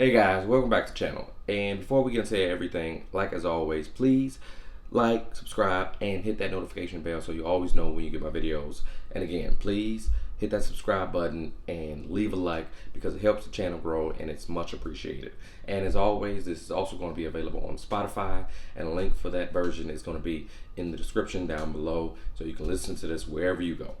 Hey guys, welcome back to the channel. And before we get into everything, like as always, please like, subscribe, and hit that notification bell so you always know when you get my videos. And again, please hit that subscribe button and leave a like because it helps the channel grow and it's much appreciated. And as always, this is also going to be available on Spotify, and a link for that version is going to be in the description down below so you can listen to this wherever you go.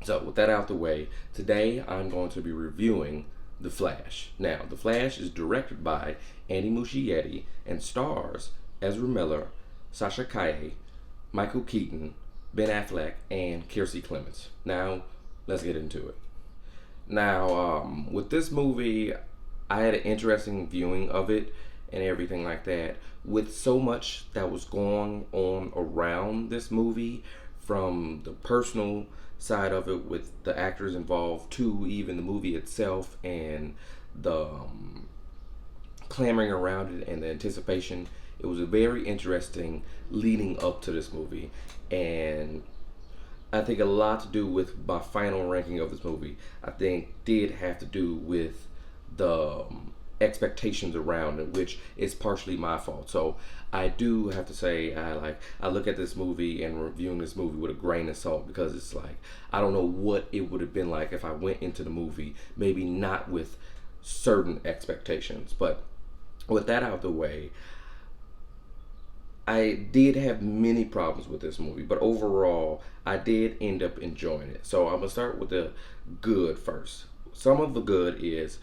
So with that out the way, today I'm going to be reviewing The Flash. Now, The Flash is directed by Andy Muschietti and stars Ezra Miller, Sasha Calle, Michael Keaton, Ben Affleck, and Kiersey Clemons. Now, let's get into it. Now, with this movie, I had an interesting viewing of it and everything like that. With so much that was going on around this movie, from the personal side of it with the actors involved to even the movie itself and the clamoring around it and the anticipation, it was a very interesting leading up to this movie. And I think a lot to do with my final ranking of this movie, I think, did have to do with the expectations around it, which is partially my fault. So I do have to say, I look at this movie and reviewing this movie with a grain of salt, because it's like I don't know what it would have been like if I went into the movie maybe not with certain expectations. But with that out of the way, I did have many problems with this movie, but overall, I did end up enjoying it. So I'm gonna start with the good first. Some of the good is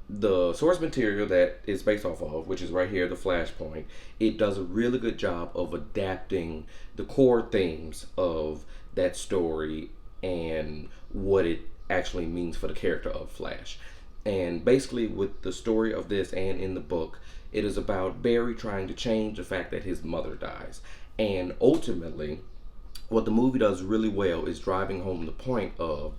the source material that it's based off of, which is right here, the Flashpoint. It does a really good job of adapting the core themes of that story and what it actually means for the character of Flash. And basically, with the story of this and in the book, it is about Barry trying to change the fact that his mother dies. And ultimately, what the movie does really well is driving home the point of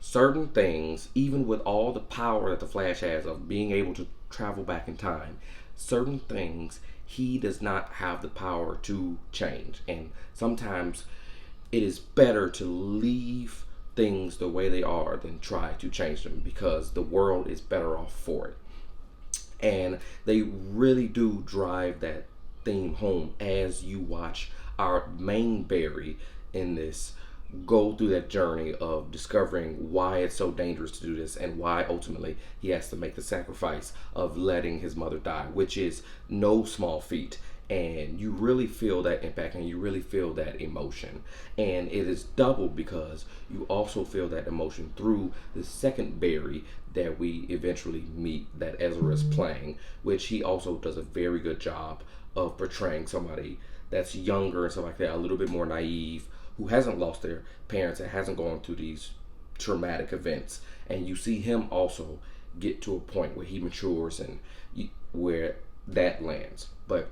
certain things, even with all the power that the Flash has of being able to travel back in time, certain things he does not have the power to change. And sometimes it is better to leave things the way they are than try to change them, because the world is better off for it. And they really do drive that theme home as you watch our main Barry in this go through that journey of discovering why it's so dangerous to do this and why ultimately he has to make the sacrifice of letting his mother die, which is no small feat. And you really feel that impact and you really feel that emotion. And it is doubled because you also feel that emotion through the second Barry that we eventually meet, that Ezra is playing, which he also does a very good job of portraying somebody that's younger and stuff like that, a little bit more naive, who hasn't lost their parents and hasn't gone through these traumatic events. And you see him also get to a point where he matures and where that lands. But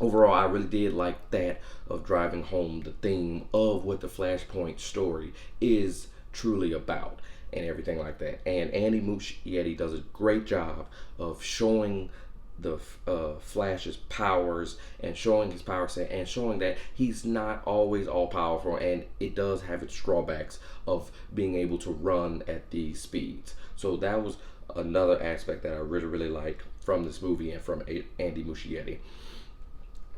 overall, I really did like that, of driving home the theme of what the Flashpoint story is truly about and everything like that. And Andy Muschietti does a great job of showing the Flash's powers and showing his power set and showing that he's not always all powerful, and it does have its drawbacks of being able to run at these speeds. So that was another aspect that I really like from this movie and from Andy Muschietti.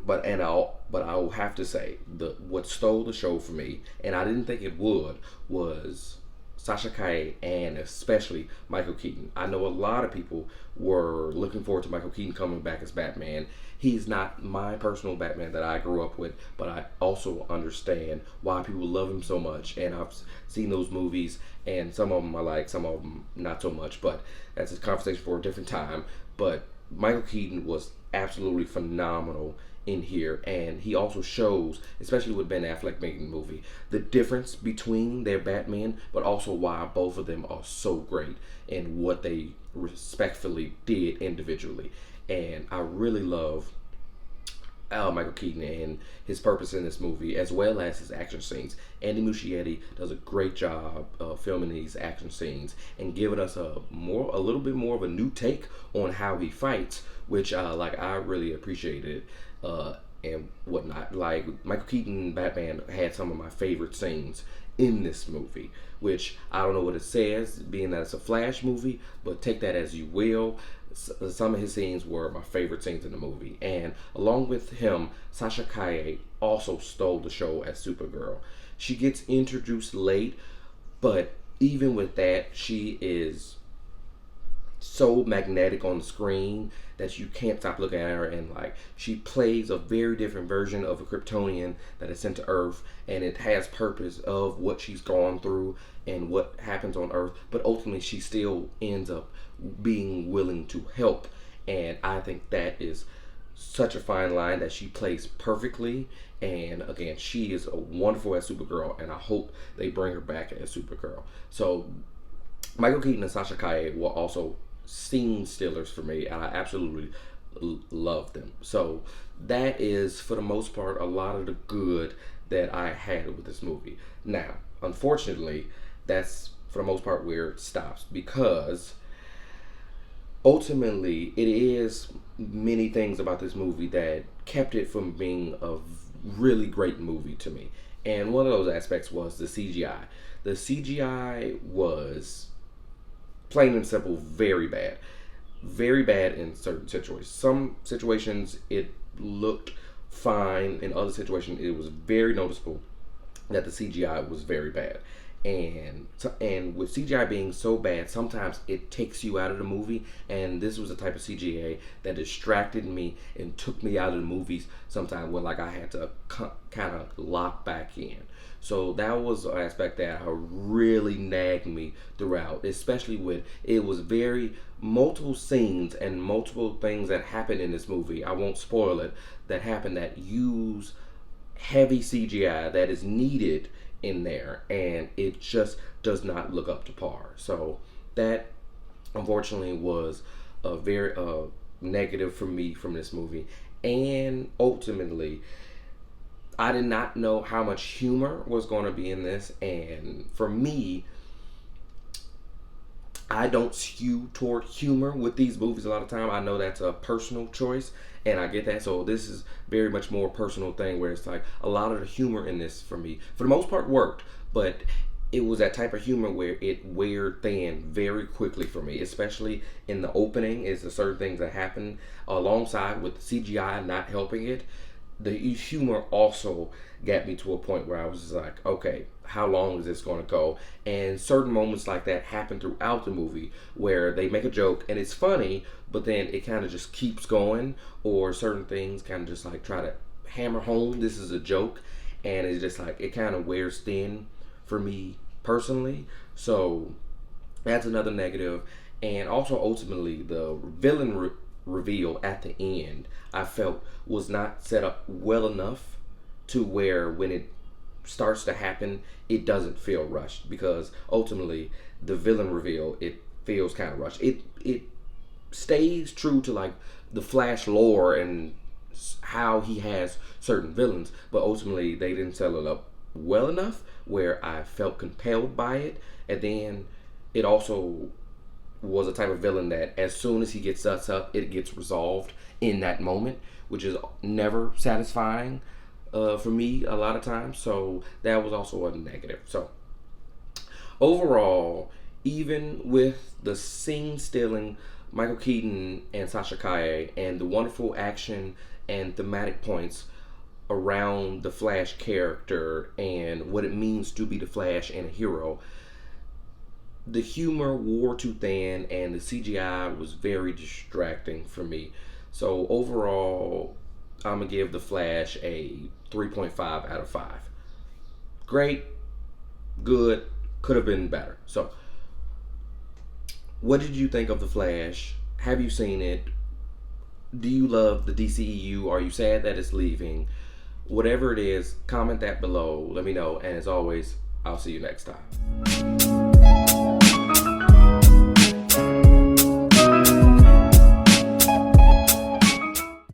But I'll have to say, what stole the show for me, and I didn't think it would, was Sasha Calle and especially Michael Keaton. I know a lot of people were looking forward to Michael Keaton coming back as Batman. He's not my personal Batman that I grew up with, but I also understand why people love him so much. And I've seen those movies, and some of them I like, some of them not so much. But that's a conversation for a different time. But Michael Keaton was absolutely phenomenal in here, and he also shows, especially with Ben Affleck making the movie, the difference between their Batman, but also why both of them are so great and what they respectfully did individually. And I really love Michael Keaton and his purpose in this movie, as well as his action scenes. Andy Muschietti does a great job filming these action scenes and giving us a little bit more of a new take on how he fights, which I really appreciated. And whatnot. Like, Michael Keaton Batman had some of my favorite scenes in this movie, which I don't know what it says, being that it's a Flash movie, but take that as you will. Some of his scenes were my favorite scenes in the movie. And along with him, Sasha Calle also stole the show as Supergirl. She gets introduced late, but even with that, she is so magnetic on the screen that you can't stop looking at her, and like she plays a very different version of a Kryptonian that is sent to Earth, and it has purpose of what she's gone through and what happens on Earth, but ultimately she still ends up being willing to help. And I think that is such a fine line that she plays perfectly. And again, she is a wonderful as Supergirl, and I hope they bring her back as Supergirl. So Michael Keaton and Sasha Calle were also scene stealers for me, and I absolutely love them. So that is, for the most part, a lot of the good that I had with this movie. Now, unfortunately, that's for the most part where it stops, because ultimately it is many things about this movie that kept it from being a really great movie to me. And one of those aspects was the CGI. The CGI was, plain and simple, very bad. Very bad in certain situations. Some situations it looked fine. In other situations it was very noticeable that the CGI was very bad. And with CGI being so bad, sometimes it takes you out of the movie. And this was a type of CGI that distracted me and took me out of the movies sometimes when like I had to kind of lock back in. So that was an aspect that really nagged me throughout, especially with it was very multiple scenes and multiple things that happened in this movie. I won't spoil it, that happen that use heavy CGI that is needed in there, and it just does not look up to par. So that unfortunately was a very negative for me from this movie. And ultimately, I did not know how much humor was going to be in this, and for me, I don't skew toward humor with these movies a lot of time. I know that's a personal choice, and I get that. So this is very much more personal thing where it's like a lot of the humor in this for me, for the most part, worked, but it was that type of humor where it weared thin very quickly for me, especially in the opening. Is the certain things that happen alongside with CGI not helping it. The humor also got me to a point where I was just like, okay, how long is this going to go? And certain moments like that happen throughout the movie where they make a joke and it's funny, but then it kind of just keeps going, or certain things kind of just like try to hammer home this is a joke, and it's just like it kind of wears thin for me personally. So that's another negative. And also ultimately the villain reveal at the end, I felt was not set up well enough to where when it starts to happen, it doesn't feel rushed, because ultimately the villain reveal, it feels kind of rushed. It stays true to like the Flash lore and how he has certain villains, but ultimately they didn't set it up well enough where I felt compelled by it. And then it also was a type of villain that as soon as he gets us up, it gets resolved in that moment, which is never satisfying for me a lot of times. So that was also a negative. So overall, even with the scene stealing Michael Keaton and Sasha Calle and the wonderful action and thematic points around the Flash character and what it means to be the Flash and a hero, the humor wore too thin and the CGI was very distracting for me. So overall, I'm going to give The Flash a 3.5 out of 5. Great, good, could have been better. So what did you think of The Flash? Have you seen it? Do you love the DCEU? Are you sad that it's leaving? Whatever it is, comment that below. Let me know. And as always, I'll see you next time.